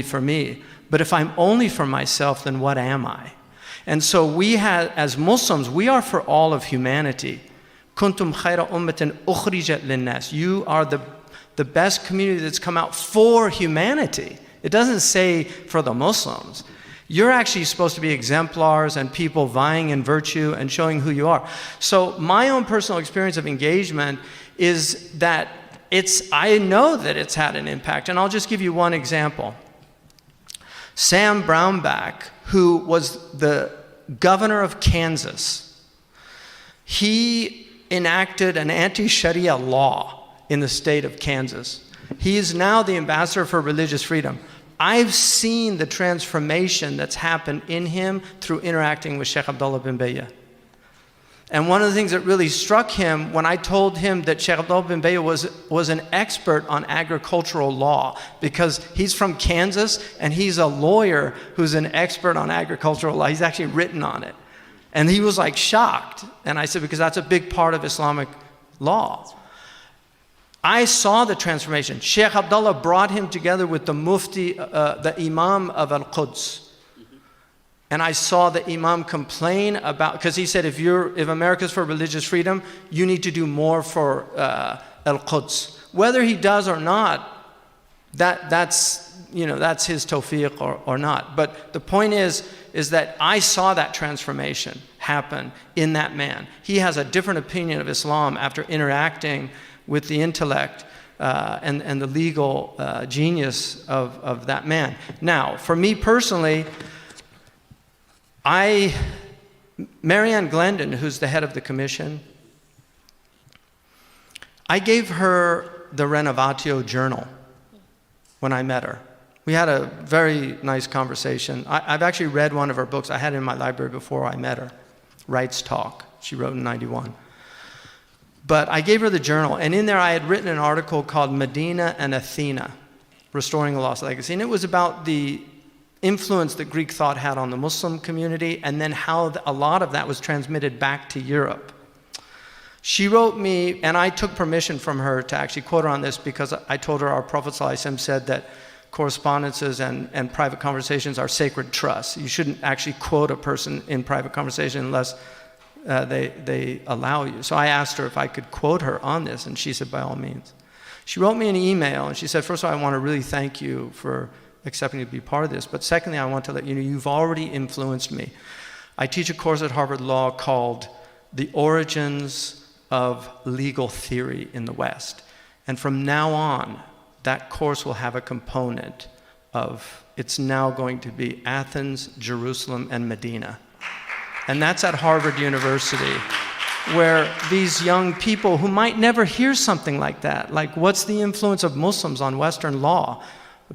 for me. But if I'm only for myself, then what am I? And so we have, as Muslims, we are for all of humanity. Kuntum khayra ummatin ukhrijat linnas. You are the best community that's come out for humanity. It doesn't say for the Muslims. You're actually supposed to be exemplars and people vying in virtue and showing who you are. So my own personal experience of engagement is that I know that it's had an impact. And I'll just give you one example. Sam Brownback, who was the governor of Kansas, he enacted an anti-Sharia law in the state of Kansas. He is now the ambassador for religious freedom. I've seen the transformation that's happened in him through interacting with Shaykh Abdullah bin Bayyah. And one of the things that really struck him when I told him that Shaykh Abdullah bin Bayyah was an expert on agricultural law, because he's from Kansas and he's a lawyer who's an expert on agricultural law. He's actually written on it. And he was like shocked. And I said, because that's a big part of Islamic law. I saw the transformation. Shaykh Abdullah brought him together with the mufti, the imam of Al-Quds. And I saw the imam complain about, because he said, if America's for religious freedom, you need to do more for Al-Quds. Whether he does or not, that's his tawfiq or not. But the point is that I saw that transformation happen in that man. He has a different opinion of Islam after interacting with the intellect and the legal genius of that man. Now, for me personally, Marianne Glendon, who's the head of the commission, I gave her the Renovatio journal when I met her. We had a very nice conversation. I've actually read one of her books. I had it in my library before I met her, Rights Talk. She wrote in '91. But I gave her the journal, and in there I had written an article called Medina and Athena, Restoring a Lost Legacy. And it was about the influence that Greek thought had on the Muslim community, and then how a lot of that was transmitted back to Europe. She wrote me, and I took permission from her to actually quote her on this, because I told her our Prophet ﷺ said that correspondences and private conversations are sacred trusts. You shouldn't actually quote a person in private conversation unless they allow you. So I asked her if I could quote her on this, and she said, by all means. She wrote me an email, and she said, first of all, I want to really thank you for accepting to be part of this, but secondly, I want to let you know you've already influenced me. I teach a course at Harvard Law called The Origins of Legal Theory in the West. And from now on, that course will have a component of, it's now going to be Athens, Jerusalem, and Medina. And that's at Harvard University, where these young people who might never hear something like that, like what's the influence of Muslims on Western law?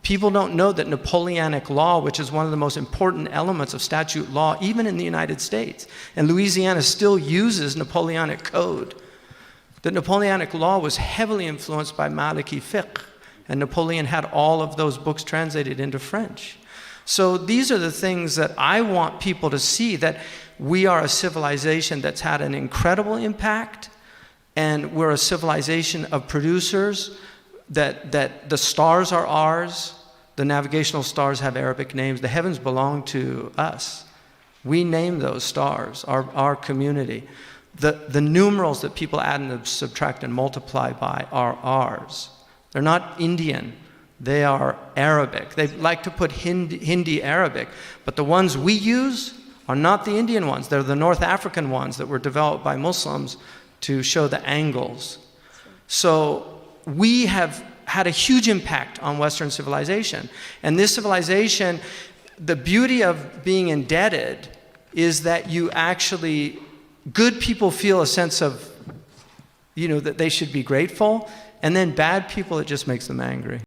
People don't know that Napoleonic law, which is one of the most important elements of statute law, even in the United States, and Louisiana still uses Napoleonic code, that Napoleonic law was heavily influenced by Maliki fiqh, and Napoleon had all of those books translated into French. So these are the things that I want people to see, that we are a civilization that's had an incredible impact, and we're a civilization of producers, that the stars are ours, the navigational stars have Arabic names, the heavens belong to us. We name those stars, our community. The numerals that people add and subtract and multiply by are ours. They're not Indian, they are Arabic. They like to put Hindi Arabic, but the ones we use are not the Indian ones. They're the North African ones that were developed by Muslims to show the angles. So we have had a huge impact on Western civilization. And this civilization, the beauty of being indebted is that you actually, good people feel a sense of, that they should be grateful, and then bad people, it just makes them angry.